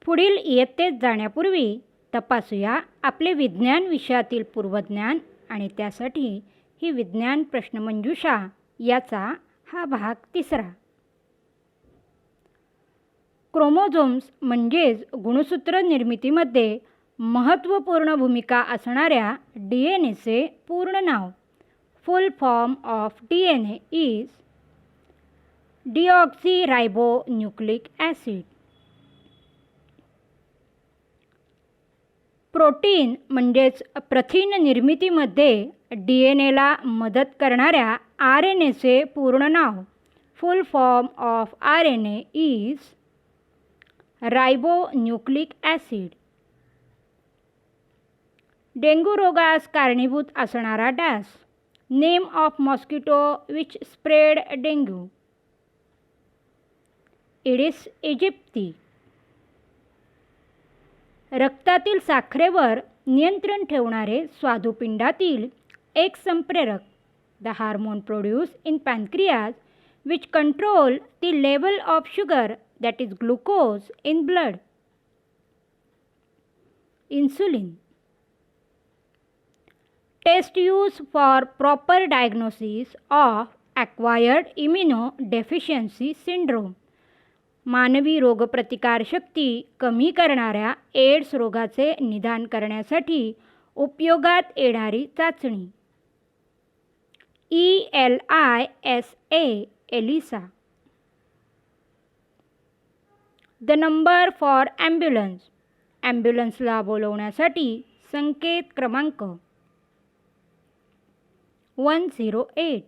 पुढील इयत्तेत जाण्यापूर्वी तपासूया आपले विज्ञान विषयातील पूर्वज्ञान आणि त्यासाठी ही विज्ञान प्रश्नमंजुषा याचा हा भाग 3. क्रोमोझोम्स म्हणजेच गुणसूत्र निर्मितीमध्ये महत्त्वपूर्ण भूमिका असणाऱ्या DNAचे पूर्ण नाव. Full form of DNA is deoxyribonucleic acid. Protein म्हणजेच प्रथिन निर्मितीमध्ये DNAला मदत करणाऱ्या RNAचे पूर्ण नाव. Full form of RNA is ribonucleic acid. Dengue रोगास कारणीभूत असणारा dash. Name of mosquito which spread dengue. Aedes aegypti. रक्तातील साखरेवर नियंत्रण ठेवणारे स्वादुपिंडातील एक संप्रेरक. The hormone produce in pancreas which control the level of sugar that is glucose in blood. Insulin. Test use for proper diagnosis of acquired immunodeficiency syndrome. मानवी रोगप्रतिकारशक्ती कमी करणाऱ्या एड्स रोगाचे निदान करण्यासाठी उपयोगात येणारी चाचणी. ELISA ELISA. The number for ambulance. ॲम्ब्युलन्सला बोलवण्यासाठी संकेत क्रमांक 108.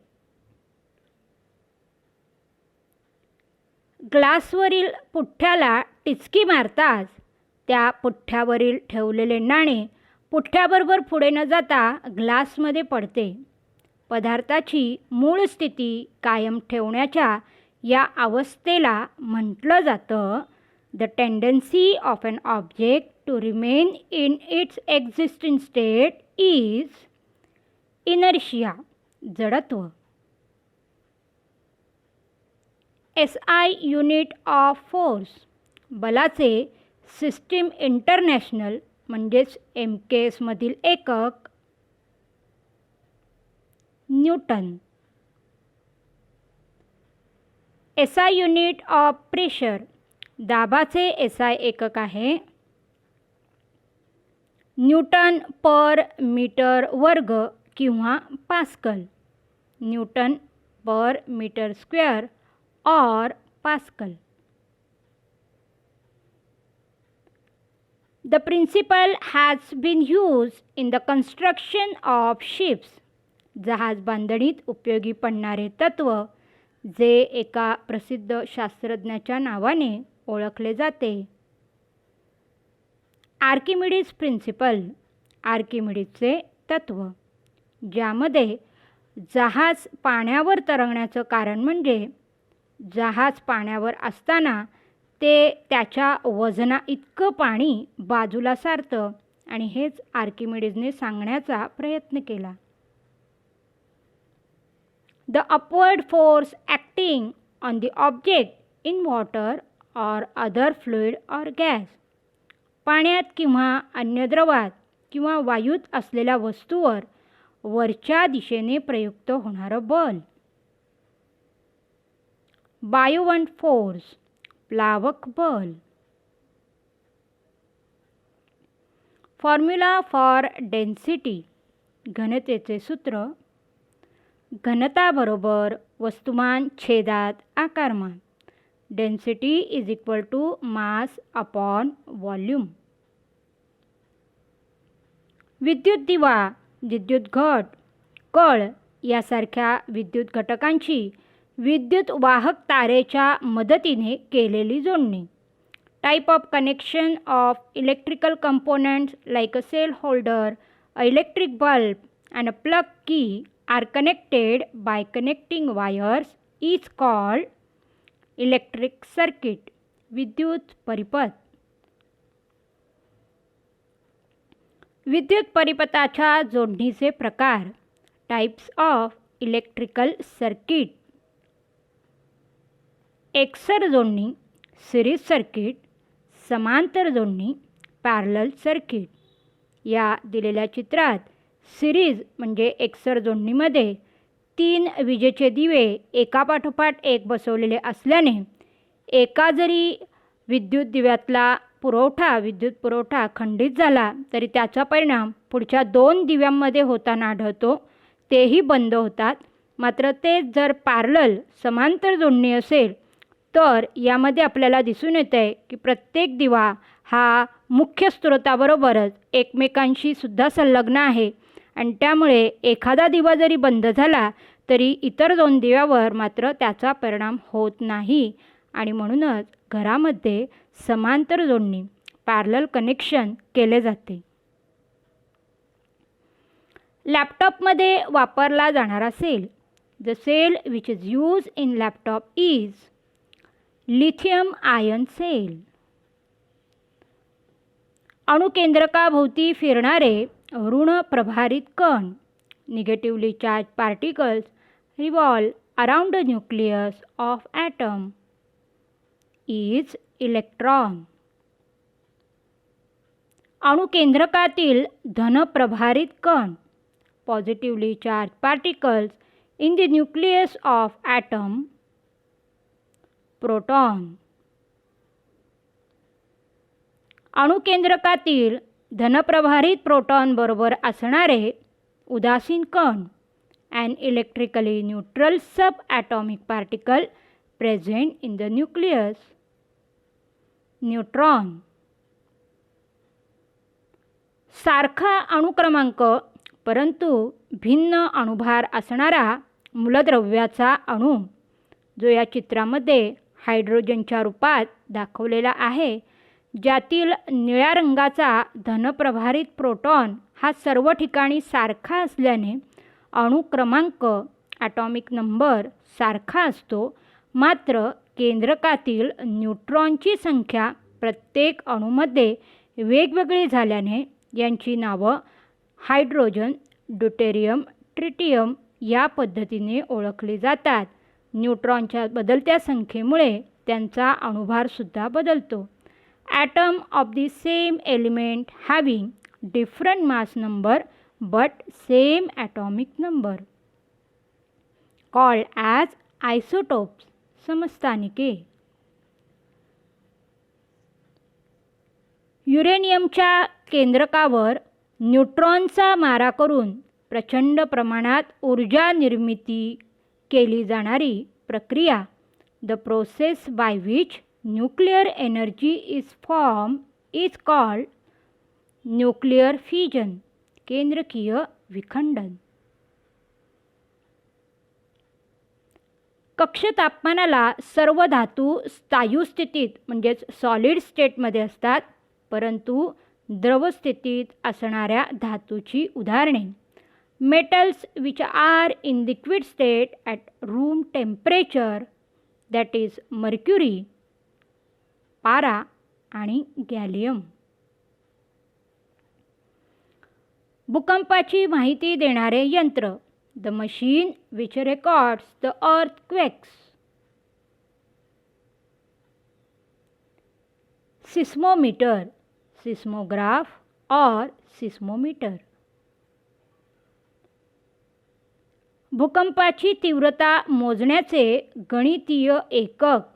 ग्लासवरील पुठ्ठ्याला टिचकी मारताच त्या पुठ्ठ्यावरील ठेवलेले नाणे पुठ्ठ्याबरोबर पुढे न जाता ग्लासमध्ये पडते. पदार्थाची मूळ स्थिती कायम ठेवण्याच्या या अवस्थेला म्हटलं जातं the tendency of an object to remain in its existing state is inertia. जडत्व. SI unit of force. बलाचे सिस्टीम इंटरनॅशनल म्हणजेच MKS मधील एकक newton. SI unit of pressure. दाबाचे SI एकक आहे न्यूटन पर मीटर वर्ग किंवा pascal. Newton per metre square or Pascal. The principle has been used in the construction of ships. जहाज बांधणीत उपयोगी पडणारे तत्व जे एका प्रसिद्ध शास्त्रज्ञाच्या नावाने ओळखले जाते. Archimedes principal. आर्किमिडीजचे तत्व ज्यामध्ये जहाज पाण्यावर तरंगण्याचं कारण म्हणजे जहाज पाण्यावर असताना ते त्याच्या वजना इतकं पाणी बाजूला सारतं आणि हेच आर्किमिडीजने सांगण्याचा प्रयत्न केला. The upward force acting on the object in water or other fluid or gas. पाण्यात किंवा अन्य द्रवात किंवा वायूत असलेल्या वस्तूवर वरच्या दिशेने प्रयुक्त होणारं बल. बायोवंट फोर्स. प्लावक बल. Formula for density. घनतेचे सूत्र. घनता बरोबर वस्तुमान छेदात आकारमान. Density is equal to mass upon volume. विद्युत दिवा, विद्युत घट, कळ यासारख्या विद्युत घटकांची विद्युत वाहक तारेच्या मदतीने केलेली जोडणी. Type of connection of electrical components like a cell holder, a electric bulb and a plug key are connected by connecting wires is called electric circuit. विद्युत परिपथ. विद्युत परिपथाच्या जोडणीचे प्रकार. Types of electrical circuit. एकसर जोडणी, सिरीज सर्किट, समांतर जोडणी पॅरलल सर्किट. या दिलेल्या चित्रात सिरीज म्हणजे एकसर जोडणीमध्ये 3 विजेचे दिवे एकापाठोपाठ एक बसवलेले असल्याने एका जरी विद्युत दिव्यातला विद्युत पुरवठा खंडित झाला तरी त्याचा परिणाम पुढच्या 2 दिव्यांमध्ये होताना आढळतो. तेही बंद होतात. मात्र तेच जर पॅरलल समांतर जोडणी असेल तर यामध्ये आपल्याला दिसून येते की प्रत्येक दिवा हा मुख्य स्रोताबरोबरच एकमेकांशी सुद्धा संलग्न आहे आणि त्यामुळे एखादा दिवा जरी बंद झाला तरी इतर 2 दिव्यावर मात्र त्याचा परिणाम होत नाही आणि म्हणूनच घरामध्ये समांतर जोडणी पॅरलल कनेक्शन केले जाते. लॅपटॉपमध्ये वापरला जाणारा cell. The cell which is use in laptop is lithium ion cell. अणुकेंद्रकाभोवती फिरणारे ऋण प्रभारित कण negatively charge particles revolve around the nucleus of atom is electron. अणुकेंद्रकातील धनप्रभारित कण positively charge particles in the nucleus of atom proton. अणुकेंद्रकातील धनप्रभारित प्रोटॉन बरोबर असणारे उदासीन कण an electrically neutral subatomic particle present in the nucleus. Neutron. सारखा अणुक्रमांक परंतु भिन्न अणुभार असणारा मूलद्रव्याचा अणू जो या चित्रामध्ये हायड्रोजनच्या रूपात दाखवलेला आहे, ज्यातील निळ्या रंगाचा धनप्रभारित प्रोटॉन हा सर्व ठिकाणी सारखा असल्याने अणुक्रमांक ॲटॉमिक नंबर सारखा असतो. मात्र केंद्रकातील न्यूट्रॉनची संख्या प्रत्येक अणूमध्ये वेगवेगळी झाल्याने यांची नावं हायड्रोजन, ड्यूटेरियम, ट्रिटियम या पद्धतीने ओळखली जातात. न्यूट्रॉनच्या बदलत्या संख्येमुळे त्यांचा अणुभारसुद्धा बदलतो. Atom of the same element having different mass number but same atomic number called as isotopes. समस्थानिके. युरेनियमच्या केंद्रकावर न्यूट्रॉनचा मारा करून प्रचंड प्रमाणात ऊर्जा निर्मिती केली जाणारी प्रक्रिया the process by which nuclear energy is form is called nuclear fusion. केंद्रकीय विखंडन. कक्ष तापमानाला सर्व धातू स्थायू स्थितीत म्हणजेच सॉलिड स्टेटमध्ये असतात, परंतु द्रव स्थितीत असणाऱ्या धातूची उदाहरणे metals which are in liquid state at room temperature that is mercury, पारा आणि गॅलियम. भूकंपाची माहिती देणारे यंत्र the machine which records the earthquakes. Seismometer, seismograph और सिस्मोमीटर. भूकंपाची तीव्रता मोजण्याचे गणितीय एकक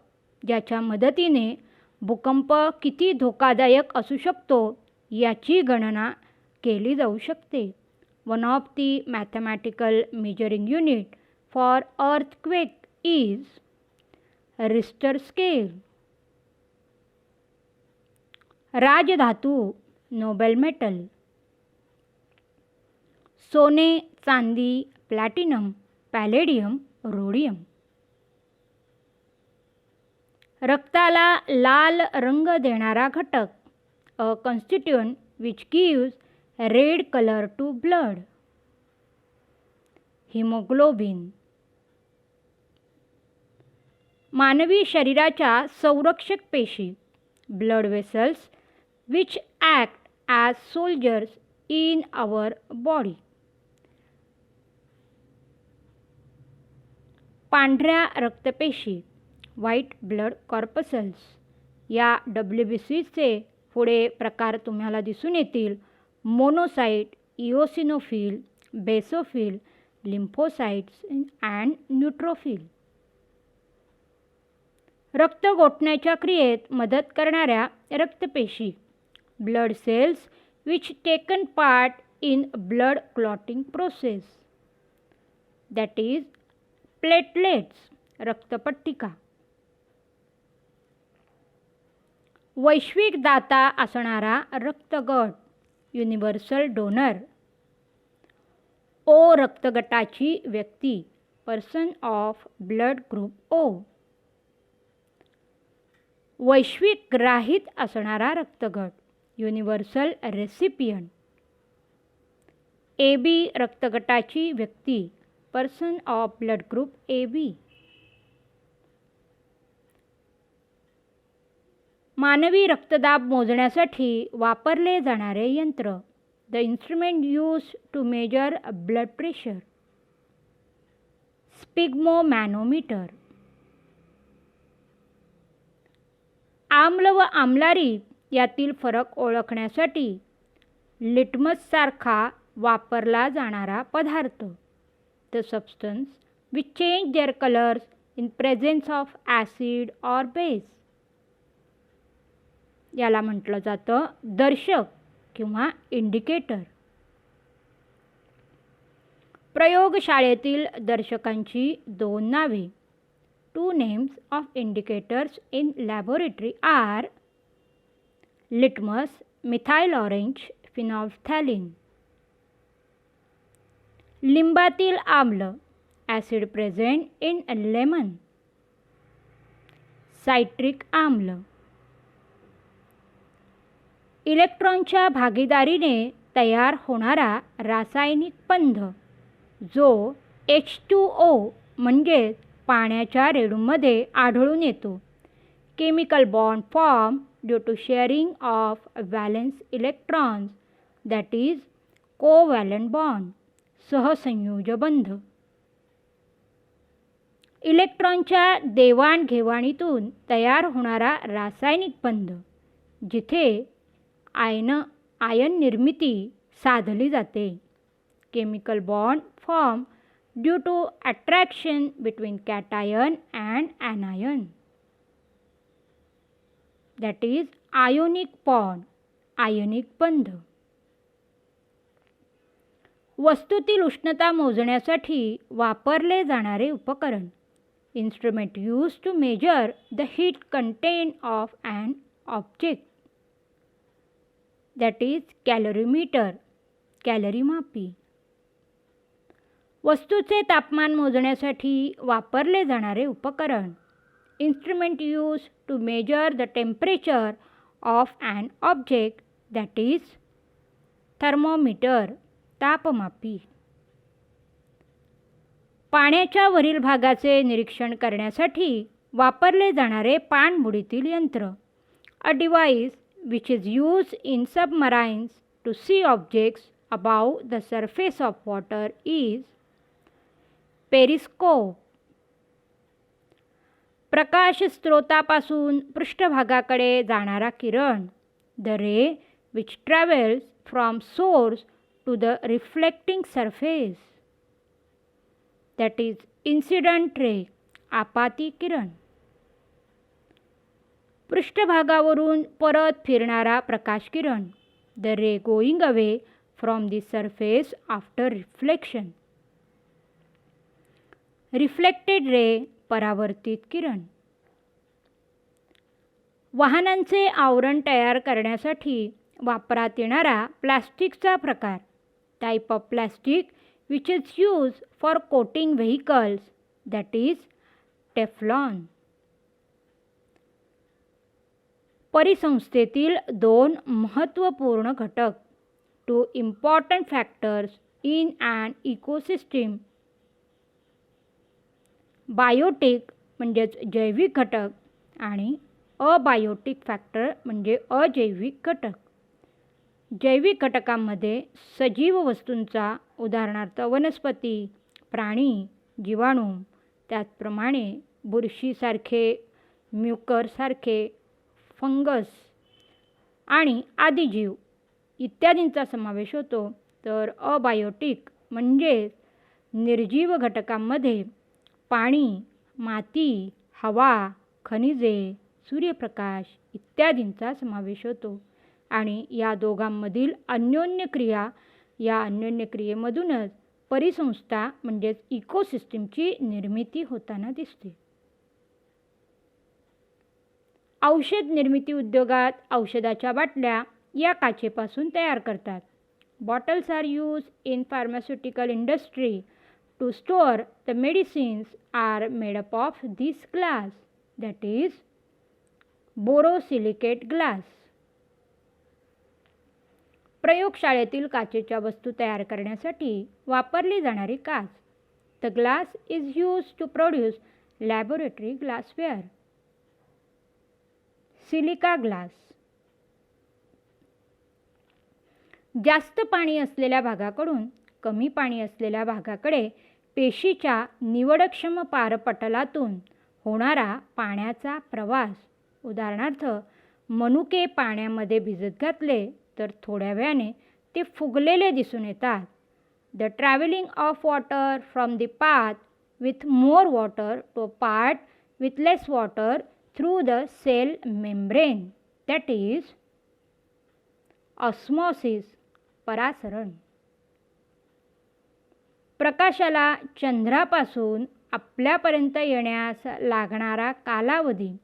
ज्याच्या मदतीने भूकंप किती धोकादायक असू शकतो याची गणना केली जाऊ शकते. One of the mathematical measuring unit for earthquake is Richter scale. राजधातू नोबेल मेटल. सोने, चांदी, प्लॅटिनम, पॅलेडियम, रोडियम. रक्ताला लाल रंग देणारा घटक a constituent which gives red colour to blood. Haemoglobin. मानवी शरीराच्या संरक्षक पेशी blood vessels which act as soldiers in our body. पांढऱ्या रक्तपेशी व्हाईट ब्लड कॉर्पसल्स या WBCचे पुढे प्रकार तुम्हाला दिसून येतील: monocyte, eosinophil, basophil, lymphocytes and neutrophil. रक्त गोठण्याच्या क्रियेत मदत करणाऱ्या रक्तपेशी, blood cells which taken part in blood clotting process, that is platelets, रक्तपट्टिका. वैश्विक दाता असणारा रक्तगट, युनिव्हर्सल डोनर. ओ रक्तगटाची व्यक्ती, person of blood group O. वैश्विक ग्राहित असणारा रक्तगट, युनिव्हर्सल रेसिपियंट. AB रक्तगटाची व्यक्ती, person of blood group AB. मानवी रक्तदाब मोजण्यासाठी वापरले जाणारे यंत्र, the instrument use to measure blood pressure, sphygmomanometer. आम्ल व आम्लारी यातील फरक ओळखण्यासाठी लिटमससारखा वापरला जाणारा पदार्थ, the substance which change there colours in presence of acid or base. याला म्हटलं जातं दर्शक किंवा इंडिकेटर. प्रयोगशाळेतील दर्शकांची 2 नावे. 2 names of indicators in laboratory are litmus, methyl orange, phenolphthalein. लिंबातील आम्ल, acid present in lemon, citric आम्ल. इलेक्ट्रॉनच्या भागीदारीने तयार होणारा रासायनिक बंध, जो H2O म्हणजेच पाण्याच्या रेणूमध्ये आढळून येतो. Chemical bond form due to sharing of valence electrons, that is covalent bond, सहसंयोज बंध. इलेक्ट्रॉनच्या देवाणघेवाणीतून तयार होणारा रासायनिक बंध, जिथे आयन निर्मिती साधली जाते. Chemical bond form due to attraction between cation and anion, that is ionic bond, आयनिक बंध. वस्तूतील उष्णता मोजण्यासाठी वापरले जाणारे उपकरण, instrument used to measure the heat content of an object, that is calorimeter, कॅलरीमापी. वस्तूचे तापमान मोजण्यासाठी वापरले जाणारे उपकरण, instrument used to measure the temperature of an object, that is thermometer, तापमापी. पाण्याच्या वरील भागाचे निरीक्षण करण्यासाठी वापरले जाणारे पाणबुडीतील यंत्र, a device which is used in submarines to see objects above the surface of water is periscope. प्रकाश स्त्रोतापासून पृष्ठभागाकडे जाणारा किरण, the ray which travels from source to the reflecting surface, that is incident ray, आपाती किरण. पृष्ठभागावरून परत फिरणारा प्रकाश किरण, the ray going away from the surface after reflection. Reflected ray, परावर्तित किरण. वाहनांचे आवरण तयार करण्यासाठी वापरात येणारा प्लास्टिकचा प्रकार, type of plastic which is use for coating vehicles, that is Teflon. परिसंस्थेतील 2 महत्त्वपूर्ण घटक, 2 important factors in an ecosystem, biotic म्हणजेच जैविक घटक आणि अबायोटिक फॅक्टर म्हणजे अजैविक घटक. जैविक घटकांमध्ये सजीव वस्तूंचा, उदाहरणार्थ वनस्पती, प्राणी, जीवाणू, त्याचप्रमाणे बुरशीसारखे, म्युकरसारखे, फंगस आणि आदी जीव इत्यादींचा समावेश होतो. तर अबायोटिक म्हणजे निर्जीव घटकांमध्ये पाणी, माती, हवा, खनिजे, सूर्यप्रकाश इत्यादींचा समावेश होतो. आणि या दोघांमधील अन्योन्यक्रिया, या अन्योन्यक्रियेमधूनच परिसंस्था म्हणजेच इकोसिस्टीमची निर्मिती होताना दिसते. औषध निर्मिती उद्योगात औषधाच्या बाटल्या या काचेपासून तयार करतात. Bottles are used in pharmaceutical industry to store the medicines are made up of this glass, that is borosilicate glass. प्रयोगशाळेतील काचेच्या वस्तू तयार करण्यासाठी वापरली जाणारी काच. The glass is used to produce laboratory glassware. Silica glass. जास्त पाणी असलेल्या भागाकडून कमी पाणी असलेल्या भागाकडे पेशीच्या निवडक्षम पारपटलातून होणारा पाण्याचा प्रवास. उदाहरणार्थ, मनुके पाण्यामध्ये भिजत घातले तर थोड्या वेळाने ते फुगलेले दिसून येतात. The travelling of water from the path with more water to part with less water through the cell membrane, that is osmosis, परासरण. प्रकाशाला चंद्रापासून आपल्यापर्यंत येण्यास लागणारा कालावधी.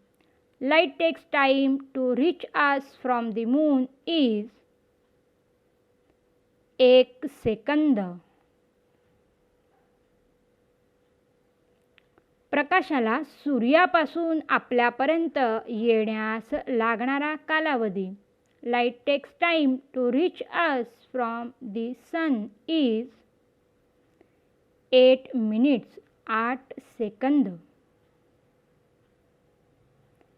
Light takes time to reach us from the moon is 1 second. प्रकाशाला सूर्यापासून आपल्यापर्यंत येण्यास लागणारा कालावधी. Light takes time to reach us from the sun is 8 minutes, 8 second.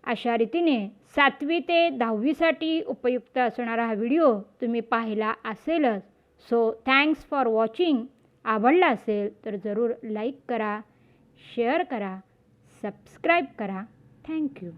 अशा रीतीने 7वी ते 10वीसाठी उपयुक्त असणारा हा व्हिडिओ तुम्ही पाहिला असेलच. So thanks for watching. आवडला असेल तर जरूर लाईक करा, शेअर करा, सबस्क्राईब करा. थँक्यू.